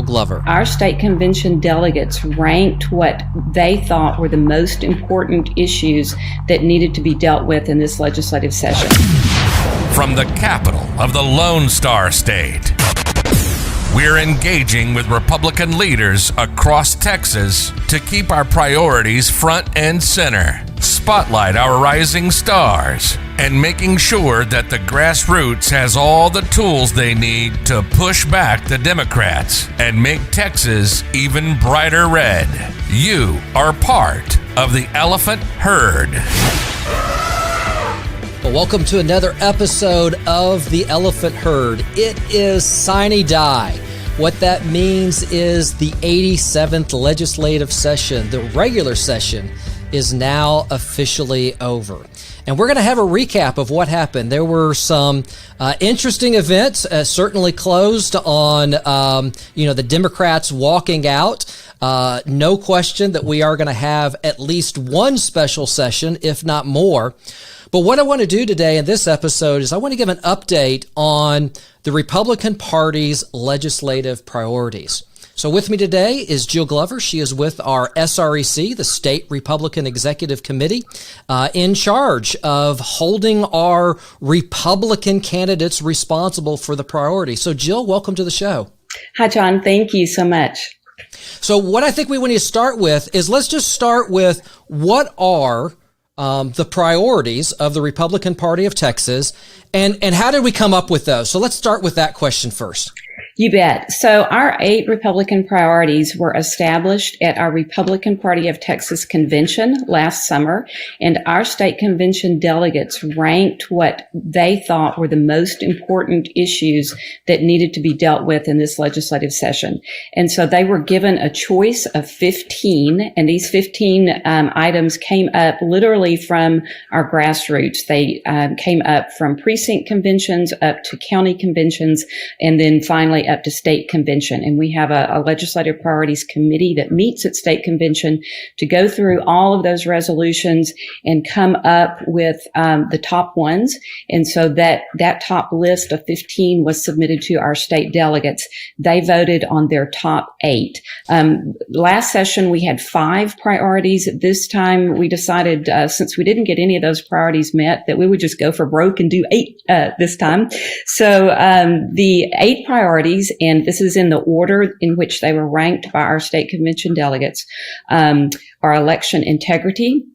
Glover. Our state convention delegates ranked what they thought were the most important issues that needed to be dealt with in this legislative session. From the capital of the Lone Star State, we're engaging with Republican leaders across Texas to keep our priorities front and center, spotlight our rising stars, and making sure that the grassroots has all the tools they need to push back the Democrats and make Texas even brighter red. You are part of the elephant herd. Well, welcome to another episode of the Elephant Herd. It is Sine Die. What that means is the 87th legislative session, the regular session, is now officially over. And we're going to have a recap of what happened. There were some interesting events, certainly closed on, the Democrats walking out. No question that we are going to have at least one special session, if not more. But what I want to do today in this episode is I want to give an update on the Republican Party's legislative priorities. So with me today is Jill Glover. She is with our SREC, the State Republican Executive Committee, in charge of holding our Republican candidates responsible for the priorities. So Jill, welcome to the show. Hi, John. Thank you so much. So what I think we want to start with is let's just start with what are the priorities of the Republican Party of Texas, and how did we come up with those? So let's start with that question first. You bet. So our 8 Republican priorities were established at our Republican Party of Texas convention last summer, and our state convention delegates ranked what they thought were the most important issues that needed to be dealt with in this legislative session. And so they were given a choice of 15, and these 15 items came up literally from our grassroots. They came up from precinct conventions up to county conventions, and then finally up to state convention. And we have a legislative priorities committee that meets at state convention to go through all of those resolutions and come up with the top ones. And so that top list of 15 was submitted to our state delegates. They voted on their top 8. Last session, we had 5 priorities. This time, we decided, since we didn't get any of those priorities met, that we would just go for broke and do 8 this time. So the 8 priorities, and this is in the order in which they were ranked by our state convention delegates, are election integrity,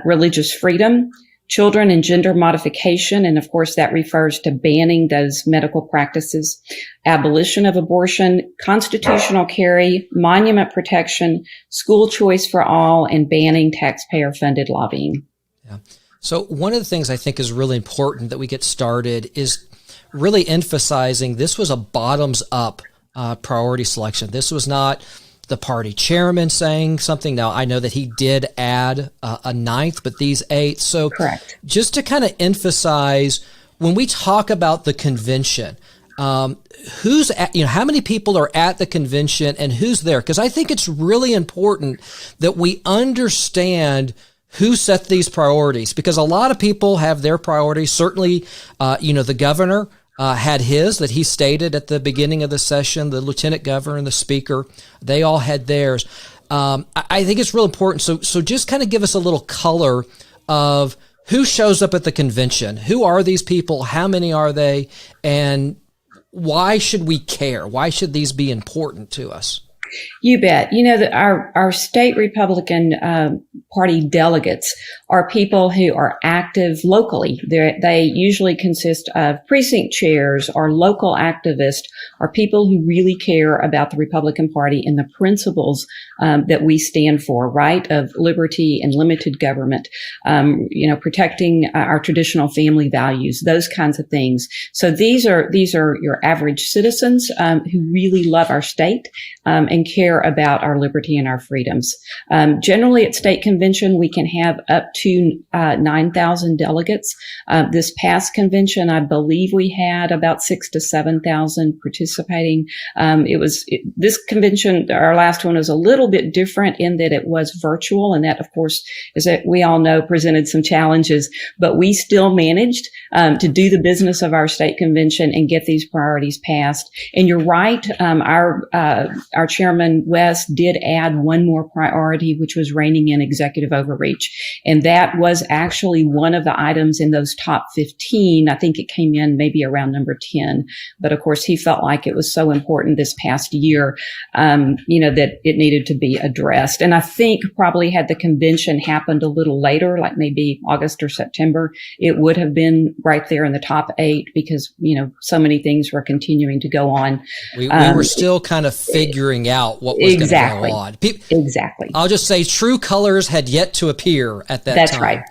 religious freedom, children and gender modification, and of course that refers to banning those medical practices, abolition of abortion, constitutional carry, monument protection, school choice for all, and banning taxpayer-funded lobbying. Yeah. So one of the things I think is really important that we get started is really emphasizing this was a bottoms-up priority selection. This was not the party chairman saying something. Now, I know that he did add a 9th, but these 8. So correct. Just to kind of emphasize, when we talk about the convention, who's at, how many people are at the convention and who's there? Because I think it's really important that we understand who set these priorities, because a lot of people have their priorities. Certainly, the governor had his that he stated at the beginning of the session, the lieutenant governor and the speaker, they all had theirs. I think it's real important. So just kind of give us a little color of who shows up at the convention. Who are these people? How many are they? And why should we care? Why should these be important to us? You bet. That our state Republican Party delegates are people who are active locally. They usually consist of precinct chairs or local activists, or people who really care about the Republican Party and the principles that we stand for, right, of liberty and limited government, protecting our traditional family values, those kinds of things. So these are your average citizens who really love our state and and care about our liberty and our freedoms. Generally at state convention, we can have up to 9,000 delegates. This past convention, I believe we had about 6,000 to 7,000 participating. This convention, our last one, was a little bit different in that it was virtual, and that, of course, as we all know, presented some challenges, but we still managed to do the business of our state convention and get these priorities passed. And you're right, our chairman, Wes, did add one more priority, which was reining in executive overreach. And that was actually one of the items in those top 15. I think it came in maybe around number 10. But of course, he felt like it was so important this past year, that it needed to be addressed. And I think probably had the convention happened a little later, like maybe August or September, it would have been right there in the top 8 because, so many things were continuing to go on. We were still kind of figuring out what was going to go on. Exactly. I'll just say true colors had yet to appear at that time. That's right.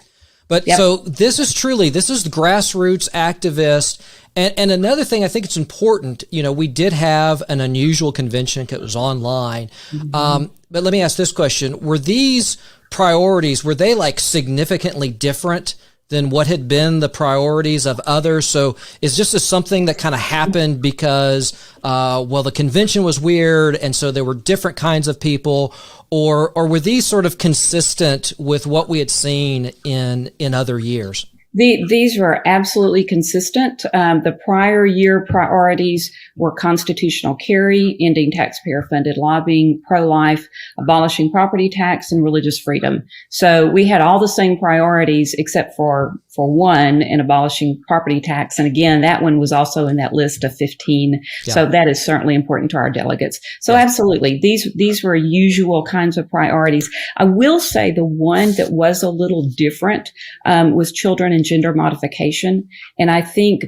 But so this is the grassroots activist. And another thing I think it's important, we did have an unusual convention because it was online. Mm-hmm. But let me ask this question. Were these priorities, were they like significantly different than what had been the priorities of others? So is this just something that kind of happened because, the convention was weird and so there were different kinds of people, or were these sort of consistent with what we had seen in other years? These were absolutely consistent. The prior year priorities were constitutional carry, ending taxpayer-funded lobbying, pro-life, abolishing property tax, and religious freedom. So we had all the same priorities except for one, in abolishing property tax. And again, that one was also in that list of 15. Yeah. So that is certainly important to our delegates. So absolutely, these were usual kinds of priorities. I will say the one that was a little different was children and gender modification. And I think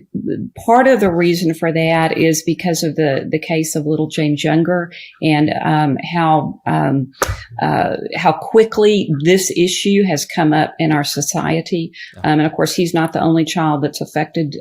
part of the reason for that is because of the case of little James Younger and how quickly this issue has come up in our society. And of course, he's not the only child that's affected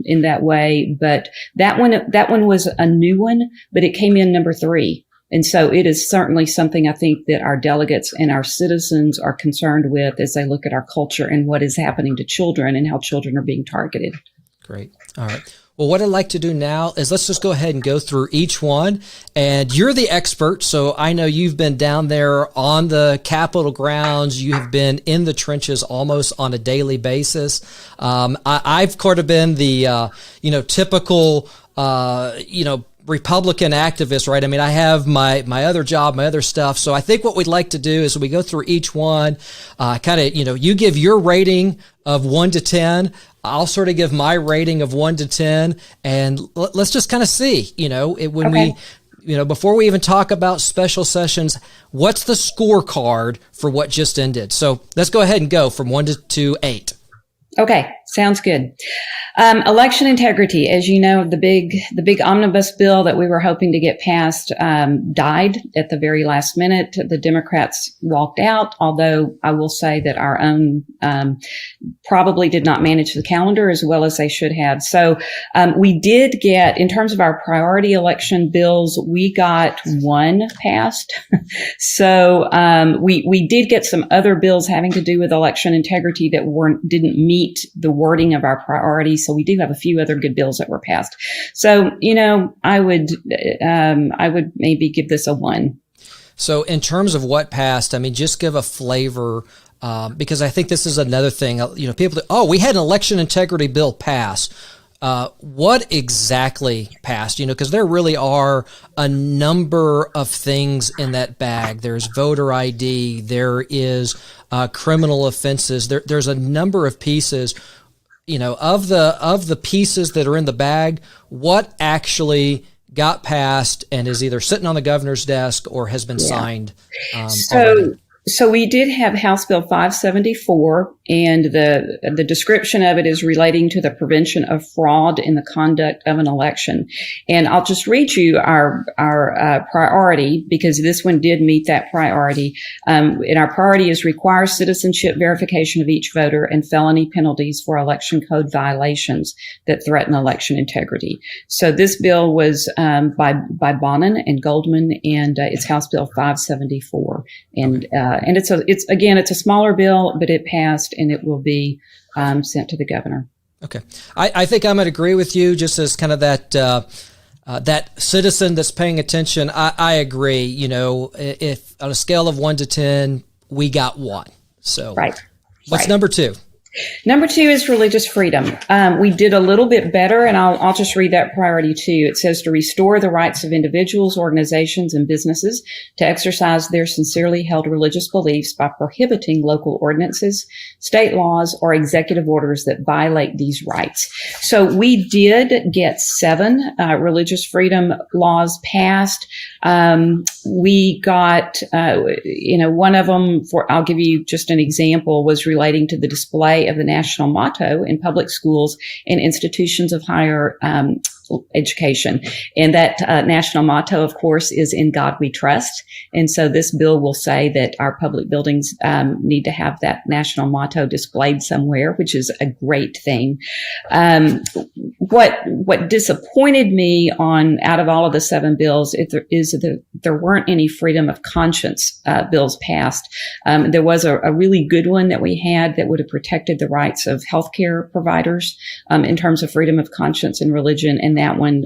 in that way. But that one was a new one, but it came in number 3. And so it is certainly something I think that our delegates and our citizens are concerned with as they look at our culture and what is happening to children and how children are being targeted. Great. All right. Well, what I'd like to do now is let's just go ahead and go through each one. And you're the expert, so I know you've been down there on the Capitol grounds. You have been in the trenches almost on a daily basis. I've kind of been the, typical, Republican activist, right? I mean, I have my other job, my other stuff. So I think what we'd like to do is we go through each one, you give your rating of 1 to 10. I'll sort of give my rating of 1 to 10, and let's just kind of see, before we even talk about special sessions, what's the scorecard for what just ended? So let's go ahead and go from 1 to 8. Okay, sounds good. Election integrity, as you know, the big omnibus bill that we were hoping to get passed died at the very last minute. The Democrats walked out, although I will say that our own probably did not manage the calendar as well as they should have. So we did get, in terms of our priority election bills, we got one passed. So we did get some other bills having to do with election integrity that didn't meet the wording of our priorities. So we do have a few other good bills that were passed. So, I would maybe give this a 1. So in terms of what passed, I mean, just give a flavor, because I think this is another thing, people, we had an election integrity bill pass. What exactly passed? Because there really are a number of things in that bag. There's voter ID. There is criminal offenses. There's a number of pieces. Of the pieces that are in the bag, what actually got passed and is either sitting on the governor's desk or has been signed already? So we did have House Bill 574, and the description of it is relating to the prevention of fraud in the conduct of an election. And I'll just read you our priority, because this one did meet that priority. And our priority is require citizenship verification of each voter and felony penalties for election code violations that threaten election integrity. So this bill was by Bonin and Goldman, and it's House Bill 574. And it's a smaller bill, but it passed, and it will be sent to the governor. Okay, I think I'm going to agree with you. Just as kind of that citizen that's paying attention, I agree. You know, if on a scale of 1 to 10, we got 1. So, what's number 2? Number 2 is religious freedom. We did a little bit better, and I'll just read that priority too. It says to restore the rights of individuals, organizations, and businesses to exercise their sincerely held religious beliefs by prohibiting local ordinances, state laws, or executive orders that violate these rights. So we did get 7 religious freedom laws passed. We got, one of them, I'll give you just an example, was relating to the display of the national motto in public schools and institutions of higher education. And that national motto, of course, is "In God We Trust." And so this bill will say that our public buildings need to have that national motto displayed somewhere, which is a great thing. What disappointed me out of all of the 7 bills is that there weren't any freedom of conscience bills passed. There was a really good one that we had that would have protected the rights of healthcare providers in terms of freedom of conscience and religion, and that one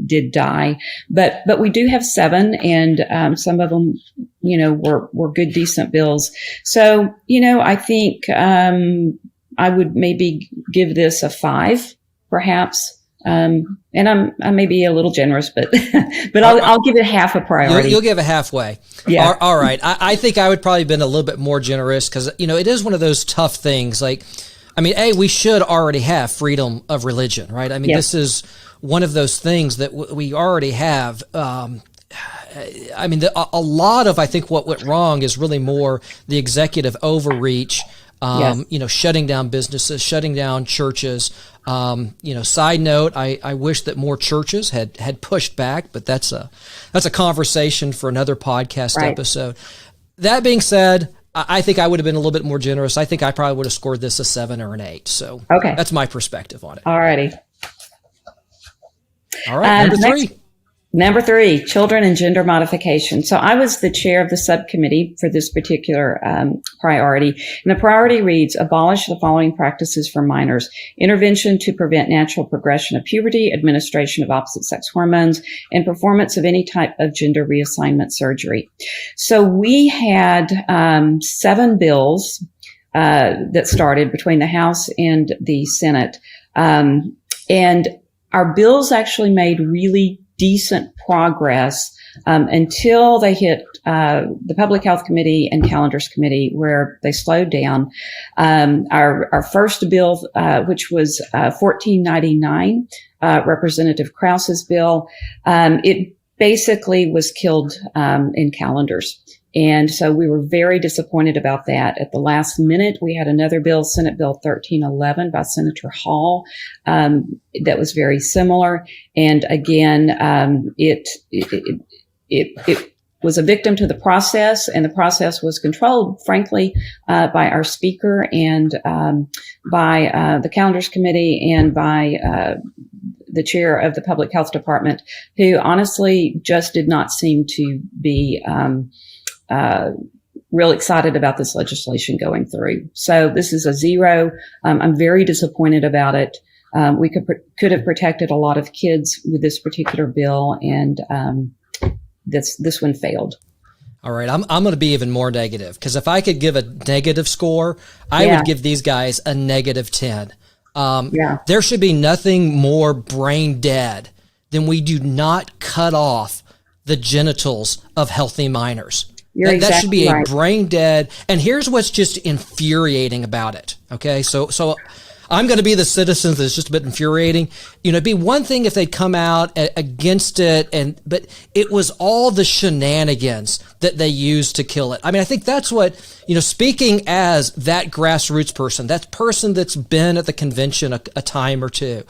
did die. But we do have 7, and some of them, were good, decent bills. So, I think I would maybe give this a 5, perhaps. And I may be a little generous, but I'll give it half a priority. You'll give it halfway. Yeah. All right. I think I would probably have been a little bit more generous, because it is one of those tough things. Like, we should already have freedom of religion, right? Yes. This is one of those things that we already have. A lot of, I think, what went wrong is really more the executive overreach. Shutting down businesses, shutting down churches. Side note, I wish that more churches had pushed back, but that's a conversation for another podcast episode. That being said, I think I would have been a little bit more generous. I think I probably would have scored this a 7 or an 8. So that's my perspective on it. All righty. All right, number 3. Number 3, children and gender modification. So I was the chair of the subcommittee for this particular priority. And the priority reads, abolish the following practices for minors: intervention to prevent natural progression of puberty, administration of opposite sex hormones, and performance of any type of gender reassignment surgery. So we had 7 bills that started between the House and the Senate. And our bills actually made really decent progress until they hit the Public Health Committee and Calendars Committee, where they slowed down. Our first bill, which was 1499, Representative Krause's bill, it basically was killed in Calendars. And so we were very disappointed about that. At the last minute, we had another bill, Senate Bill 1311 by Senator Hall, that was very similar. And again, it was a victim to the process, and the process was controlled, frankly, by our speaker and by the Calendars Committee and by the chair of the Public Health Department, who honestly just did not seem to be real excited about this legislation going through. So this is a 0. I'm very disappointed about it. We could have protected a lot of kids with this particular bill, and this one failed. All right, I'm going to be even more negative, because if I could give a negative score, I would give these guys a -10. There should be nothing more brain dead than we do not cut off the genitals of healthy minors. That should be a brain dead. And here's what's just infuriating about it. Okay. So I'm going to be the citizen that's just a bit infuriating. It'd be one thing if they'd come out against it, but it was all the shenanigans that they used to kill it. I mean, I think that's what, speaking as that grassroots person, that person that's been at the convention a time or two,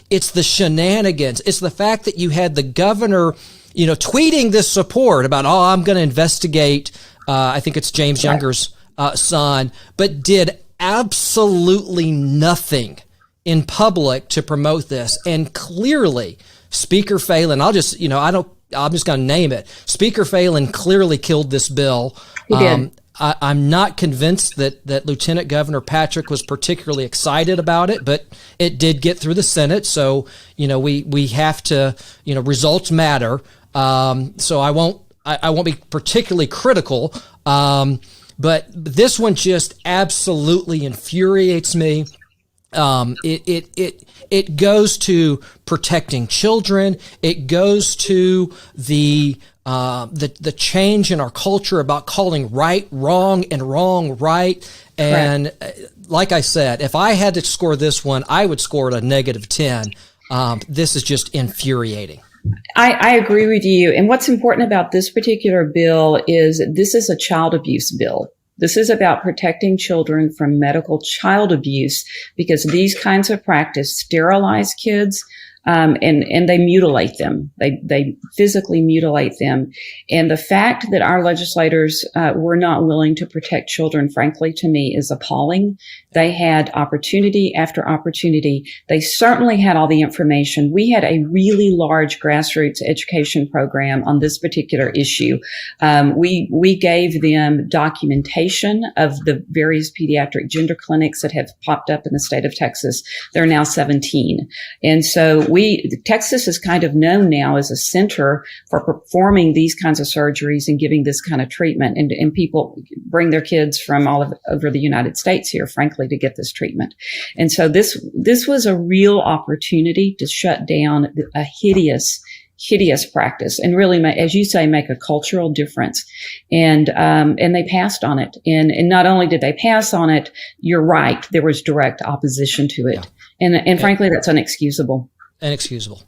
it's the shenanigans. It's the fact that you had the governor, tweeting this support about, I'm going to investigate, I think it's James Younger's son, but did absolutely nothing in public to promote this. And clearly, Speaker Phelan, I'm just going to name it. Speaker Phelan clearly killed this bill. He did. I'm not convinced that Lieutenant Governor Patrick was particularly excited about it, but it did get through the Senate. So, we have to, results matter. So I won't be particularly critical. But this one just absolutely infuriates me. It goes to protecting children. It goes to the change in our culture about calling right wrong and wrong right. And like I said, if I had to score this one, I would score it a -10. This is just infuriating. I agree with you. And what's important about this particular bill is this is a child abuse bill. This is about protecting children from medical child abuse, because these kinds of practice sterilize kids, and they mutilate them. They physically mutilate them. And the fact that our legislators were not willing to protect children, frankly, to me, is appalling. They had opportunity after opportunity. They certainly had all the information. We had a really large grassroots education program on this particular issue. We gave them documentation of the various pediatric gender clinics that have popped up in the state of Texas. There are now 17. And so Texas is kind of known now as a center for performing these kinds of surgeries and giving this kind of treatment. And people bring their kids from all over the United States here, frankly, to get this treatment. And so this was a real opportunity to shut down a hideous practice and really, as you say, make a cultural difference. And they passed on it. And not only did they pass on it, you're right, there was direct opposition to it. Yeah. And frankly, that's inexcusable. Inexcusable.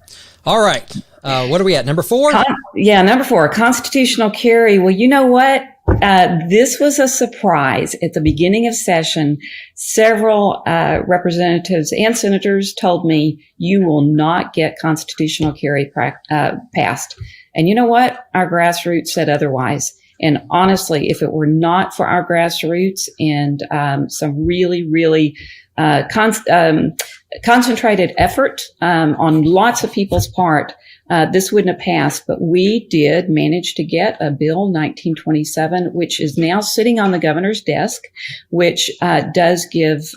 All right. What are we at? Number 4? Number 4, constitutional carry. Well, you know what? This was a surprise. At the beginning of session, several representatives and senators told me, you will not get constitutional carry passed. And you know what? Our grassroots said otherwise. And honestly, if it were not for our grassroots and some really, really concentrated effort on lots of people's part, this wouldn't have passed. But we did manage to get a bill 1927, which is now sitting on the governor's desk, which does give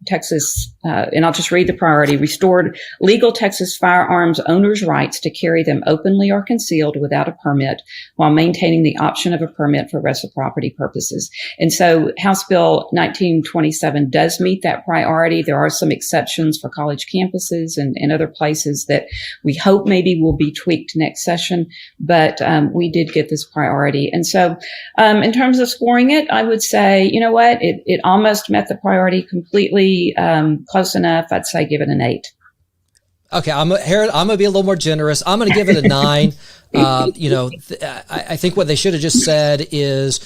Texas, and I'll just read the priority, restored legal Texas firearms owners' rights to carry them openly or concealed without a permit, while maintaining the option of a permit for reciprocity purposes. And so House Bill 1927 does meet that priority. There are some exceptions for college campuses and other places that we hope maybe will be tweaked next session, but we did get this priority. And so in terms of scoring it, I would say, you know what, it almost met the priority completely, close enough. I'd say give it an 8. Okay, I'm going to be a little more generous. I'm going to give it a 9. I think what they should have just said is,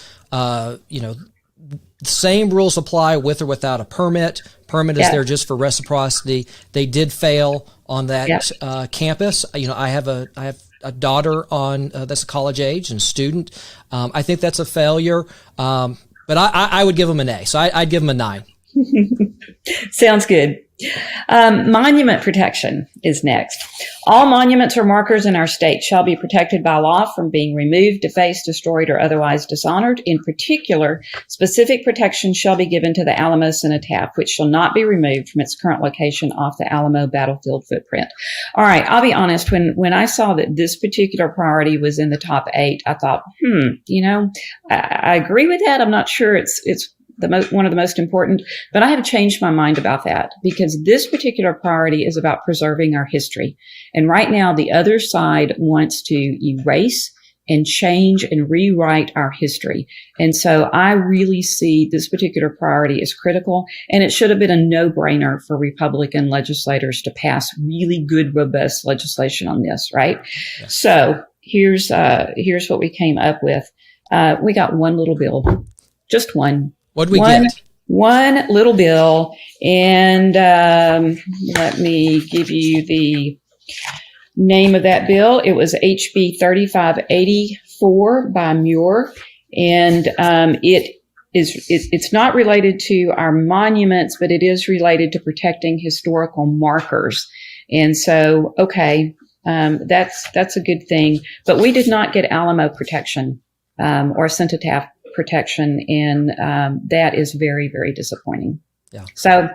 same rules apply with or without a permit. Permit is there just for reciprocity. They did fail on that campus. I have a daughter on that's a college age and student. I think that's a failure. But I would give them an A. So I'd give them a 9. Sounds good. Monument protection is next. All monuments or markers in our state shall be protected by law from being removed, defaced, destroyed, or otherwise dishonored. In particular, specific protection shall be given to the Alamo Cenotaph, which shall not be removed from its current location off the Alamo battlefield footprint. All right, I'll be honest. When I saw that this particular priority was in the top 8, I thought, I agree with that. I'm not sure it's one of the most important, but I have changed my mind about that, because this particular priority is about preserving our history. And right now, the other side wants to erase and change and rewrite our history. And so I really see this particular priority as critical, and it should have been a no-brainer for Republican legislators to pass really good, robust legislation on this, right? Yes. So here's what we came up with. We got one little bill, just one. What did we get? One little bill, and let me give you the name of that bill. It was HB 3584 by Muir, and it's not related to our monuments, but it is related to protecting historical markers. And so, that's a good thing. But we did not get Alamo protection or cenotaph protection, and that is very, very disappointing. Yeah. So.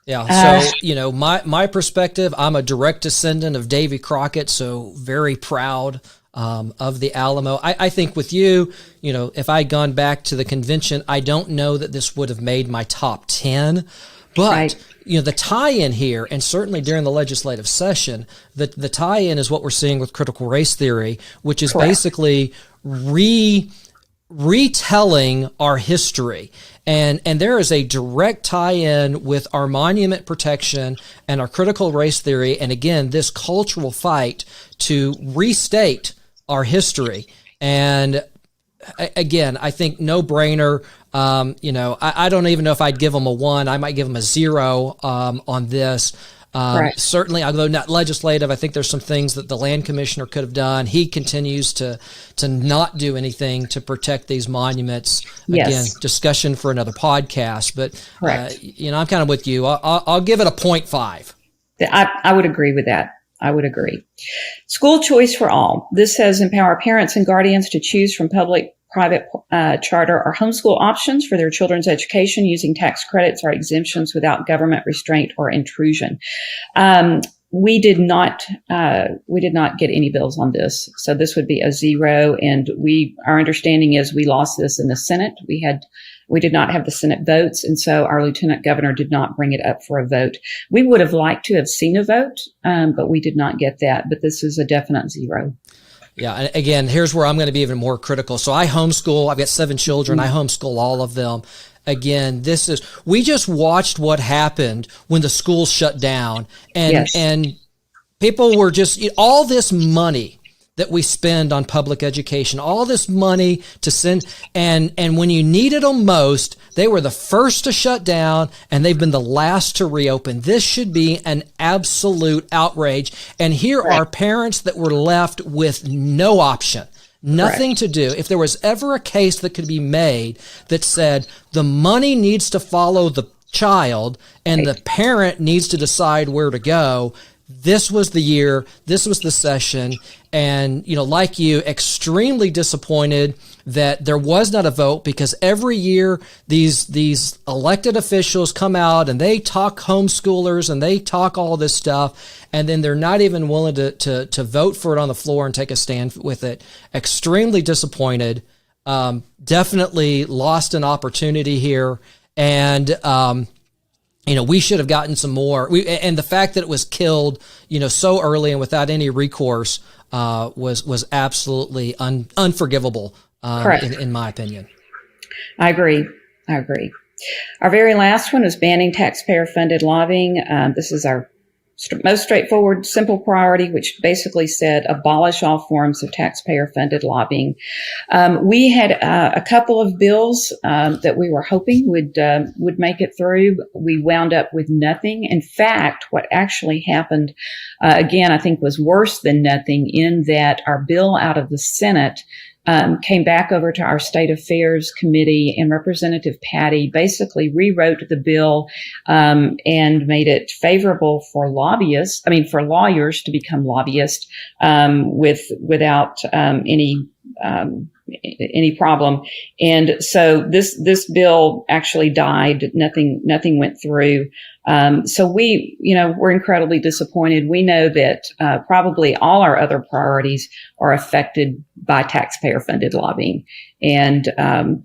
Yeah. So, my perspective, I'm a direct descendant of Davy Crockett, so very proud of the Alamo. I think with you, if I had gone back to the convention, I don't know that this would have made my top 10, but right. The tie-in here, and certainly during the legislative session, the tie-in is what we're seeing with critical race theory, which is Correct. Basically retelling our history. And there is a direct tie-in with our monument protection and our critical race theory. And again, this cultural fight to restate our history. And again, I think no brainer. I don't even know if I'd give them a 1. I might give them a 0 on this. Right. Certainly, although not legislative, I think there's some things that the land commissioner could have done. He continues to not do anything to protect these monuments. Yes. Again, discussion for another podcast. But I'm kind of with you. I'll give it a 0.5. I would agree with that. I would agree. School choice for all. This says empower parents and guardians to choose from public, private, charter, or homeschool options for their children's education using tax credits or exemptions without government restraint or intrusion. We did not get any bills on this, so this would be a 0. And our understanding is we lost this in the Senate. We did not have the Senate votes, and so our lieutenant governor did not bring it up for a vote. We would have liked to have seen a vote, but we did not get that. But this is a definite 0. Yeah. And again, here's where I'm going to be even more critical. So I homeschool. I've got 7 children. I homeschool all of them. Again, we just watched what happened when the schools shut down, and people were just, all this money that we spend on public education, all this money to send, and when you needed them most, they were the first to shut down, and they've been the last to reopen. This should be an absolute outrage. And here are parents that were left with no option, nothing to do. If there was ever a case that could be made that said the money needs to follow the child and the parent needs to decide where to go, this was the year, this was the session, and, like you, extremely disappointed that there was not a vote, because every year these elected officials come out and they talk homeschoolers and they talk all this stuff, and then they're not even willing to vote for it on the floor and take a stand with it. Extremely disappointed. Definitely lost an opportunity here, and we should have gotten some more. And the fact that it was killed, so early and without any recourse, was absolutely unforgivable, in my opinion. I agree. Our very last one is banning taxpayer-funded lobbying. This is our most straightforward, simple priority, which basically said abolish all forms of taxpayer-funded lobbying. We had a couple of bills that we were hoping would make it through. We wound up with nothing. In fact, what actually happened, again, I think was worse than nothing, in that our bill out of the Senate came back over to our State Affairs Committee, and Representative Patty basically rewrote the bill and made it favorable for lawyers to become lobbyists without any problem. And so this bill actually died. Nothing went through. So we're incredibly disappointed. We know that probably all our other priorities are affected by taxpayer-funded lobbying. And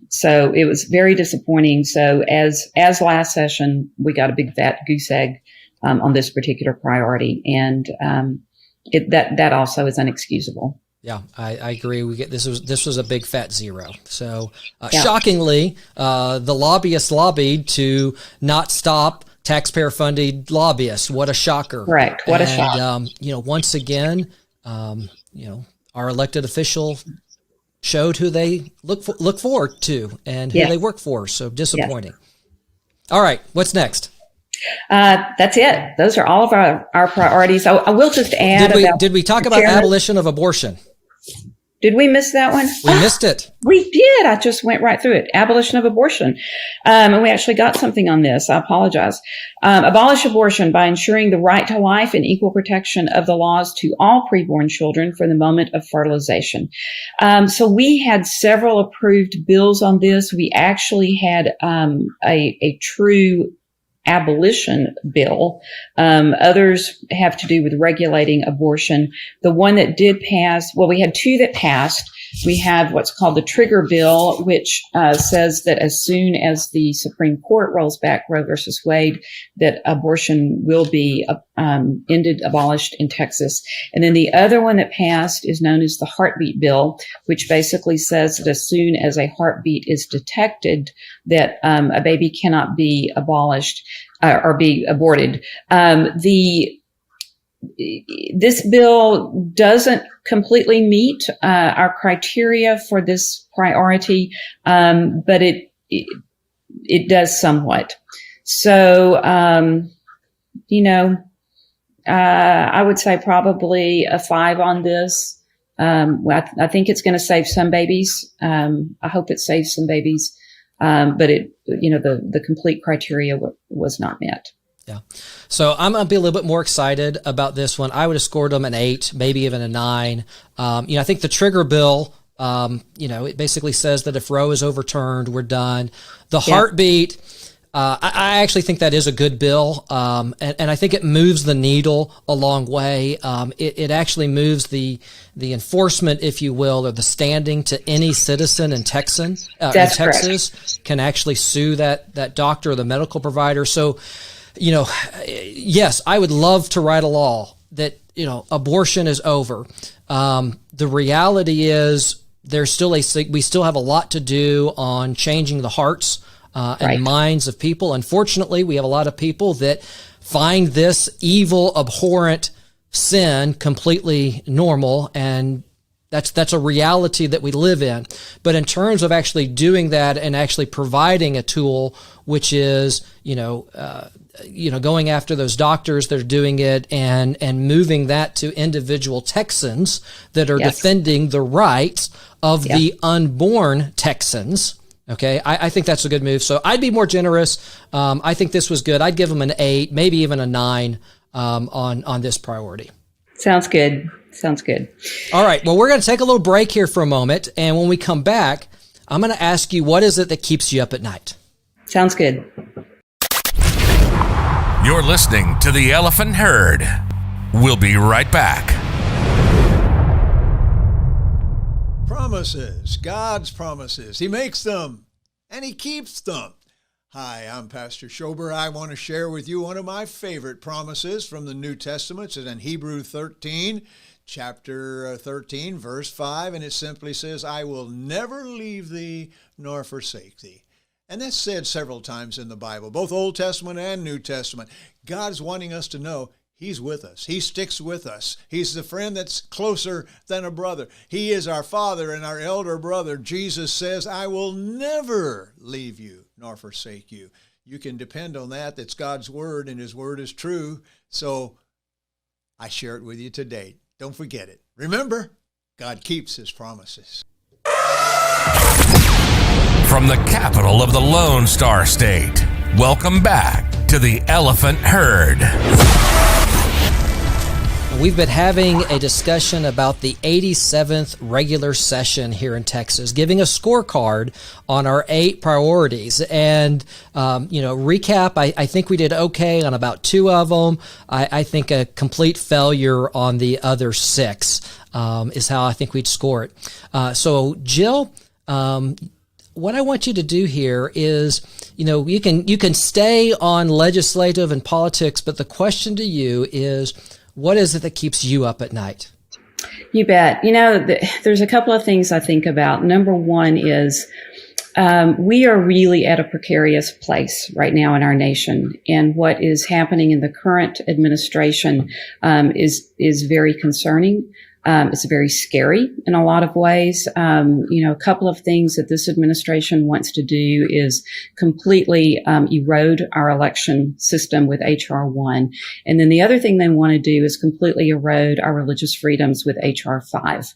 so it was very disappointing. So as last session, we got a big fat goose egg on this particular priority. And that also is unexcusable. Yeah, I agree. This was a big fat zero. So shockingly, the lobbyists lobbied to not stop taxpayer-funded lobbyists. What a shocker! Correct. What a shock. Once again, our elected official showed who they look forward to and who they work for. So disappointing. Yes. All right, what's next? That's it. Those are all of our priorities. I will just add did we talk about abolition of abortion? Did we miss that one? We missed it. We did. I just went right through it. Abolition of abortion. And we actually got something on this. I apologize. Abolish abortion by ensuring the right to life and equal protection of the laws to all preborn children from the moment of fertilization. So we had several approved bills on this. We actually had a true abolition bill. Others have to do with regulating abortion. The one that did pass, well, we had two that passed. We have what's called the trigger bill, which says that as soon as the Supreme Court rolls back Roe versus Wade, that abortion will be ended, abolished in Texas. And then the other one that passed is known as the heartbeat bill, which basically says that as soon as a heartbeat is detected, that a baby cannot be abolished or be aborted. This bill doesn't completely meet our criteria for this priority, but it does somewhat. So, I would say probably a 5 on this. I think it's going to save some babies. I hope it saves some babies. But the complete criteria was not met. Yeah. So I'm going to be a little bit more excited about this one. I would have scored them an 8, maybe even a 9. I think the trigger bill, it basically says that if Roe is overturned, we're done. The heartbeat, I actually think that is a good bill. And I think it moves the needle a long way. It actually moves the enforcement, if you will, or the standing to any citizen in Texas can actually sue that doctor or the medical provider. So, yes, I would love to write a law that, abortion is over. The reality is we still have a lot to do on changing the hearts and minds of people. Unfortunately, we have a lot of people that find this evil, abhorrent sin completely normal, and that's a reality that we live in. But in terms of actually doing that and actually providing a tool, which is, going after those doctors that are doing it and moving that to individual Texans that are defending the rights of the unborn Texans. Okay, I think that's a good move. So I'd be more generous. I think this was good. I'd give them an 8, maybe even a 9 on this priority. Sounds good. All right. Well, we're going to take a little break here for a moment. And when we come back, I'm going to ask you, what is it that keeps you up at night? Sounds good. You're listening to The Elephant Herd. We'll be right back. Promises, God's promises. He makes them and he keeps them. Hi, I'm Pastor Schober. I want to share with you one of my favorite promises from the New Testament. It's in Hebrews 13, chapter 13, verse 5, and it simply says, I will never leave thee nor forsake thee. And that's said several times in the Bible, both Old Testament and New Testament. God's wanting us to know He's with us. He sticks with us. He's the friend that's closer than a brother. He is our Father and our elder brother. Jesus says, I will never leave you nor forsake you. You can depend on that. That's God's word, and His word is true. So I share it with you today. Don't forget it. Remember, God keeps His promises. From the capital of the Lone Star State, welcome back to the Elephant Herd. We've been having a discussion about the 87th regular session here in Texas, giving a scorecard on our 8 priorities. And, recap, I think we did okay on about 2 of them. I think a complete failure on the other 6 is how I think we'd score it. So, Jill, what I want you to do here is, you can stay on legislative and politics, but the question to you is, what is it that keeps you up at night? You bet. There's a couple of things I think about. Number one is we are really at a precarious place right now in our nation, and what is happening in the current administration is very concerning. It's very scary in a lot of ways. A couple of things that this administration wants to do is completely erode our election system with H.R. 1. And then the other thing they want to do is completely erode our religious freedoms with H.R. 5,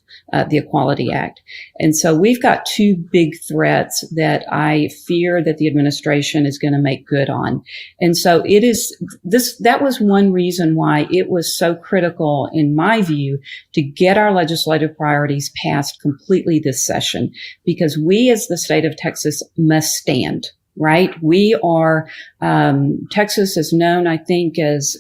the Equality Act. And so we've got two big threats that I fear that the administration is going to make good on. And so that was one reason why it was so critical, in my view, to get our legislative priorities passed completely this session, because we as the state of Texas must stand, right? We are, Texas is known, I think, as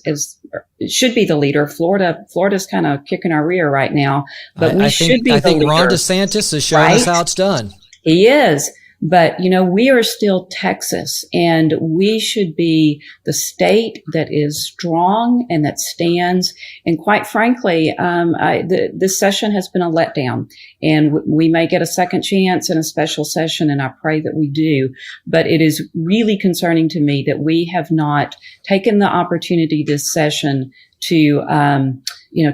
should be the leader. Florida's kind of kicking our rear right now, but I think the leader. Ron DeSantis is showing us how it's done. He is. But, we are still Texas, and we should be the state that is strong and that stands. And quite frankly, this session has been a letdown, and we may get a second chance in a special session, and I pray that we do. But it is really concerning to me that we have not taken the opportunity this session to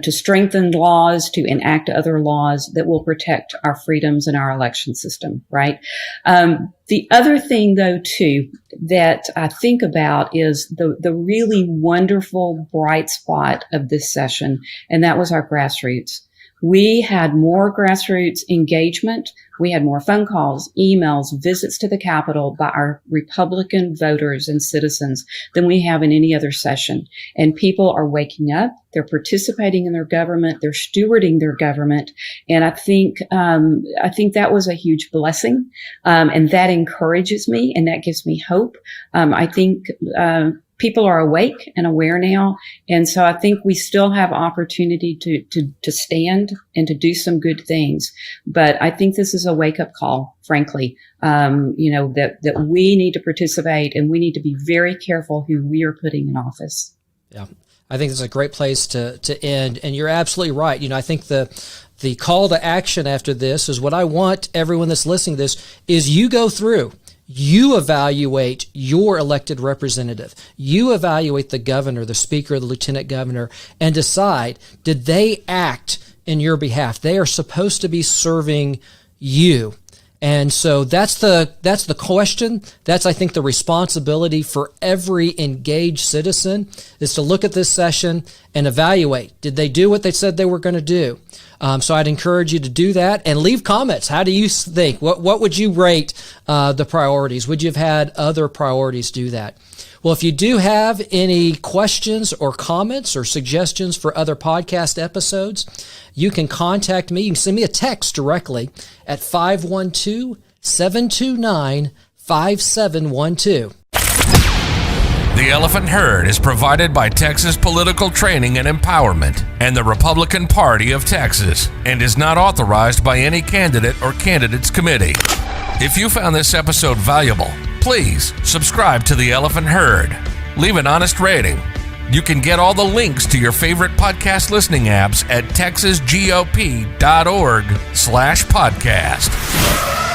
strengthen laws, to enact other laws that will protect our freedoms and our election system, right? The other thing, though, too, that I think about is the really wonderful bright spot of this session, and that was our grassroots. We had more grassroots engagement. We had more phone calls, emails, visits to the Capitol by our Republican voters and citizens than we have in any other session. And people are waking up. They're participating in their government. They're stewarding their government. And I think that was a huge blessing. And that encourages me, and that gives me hope. I think, people are awake and aware now. And so I think we still have opportunity to stand and to do some good things. But I think this is a wake up call, frankly, that we need to participate, and we need to be very careful who we are putting in office. Yeah. I think it's a great place to end. And you're absolutely right. I think the call to action after this is what I want everyone that's listening to this is you go through. You evaluate your elected representative. You evaluate the governor, the speaker, the lieutenant governor, and decide, did they act in your behalf? They are supposed to be serving you. And so that's the question. That's, I think, the responsibility for every engaged citizen is to look at this session and evaluate. Did they do what they said they were going to do? So I'd encourage you to do that and leave comments. How do you think? What would you rate the priorities? Would you have had other priorities do that? Well, if you do have any questions or comments or suggestions for other podcast episodes, you can contact me. You can send me a text directly at 512-729-5712. The Elephant Herd is provided by Texas Political Training and Empowerment and the Republican Party of Texas and is not authorized by any candidate or candidates committee. If you found this episode valuable, please subscribe to the Elephant Herd. Leave an honest rating. You can get all the links to your favorite podcast listening apps at texasgop.org/podcast.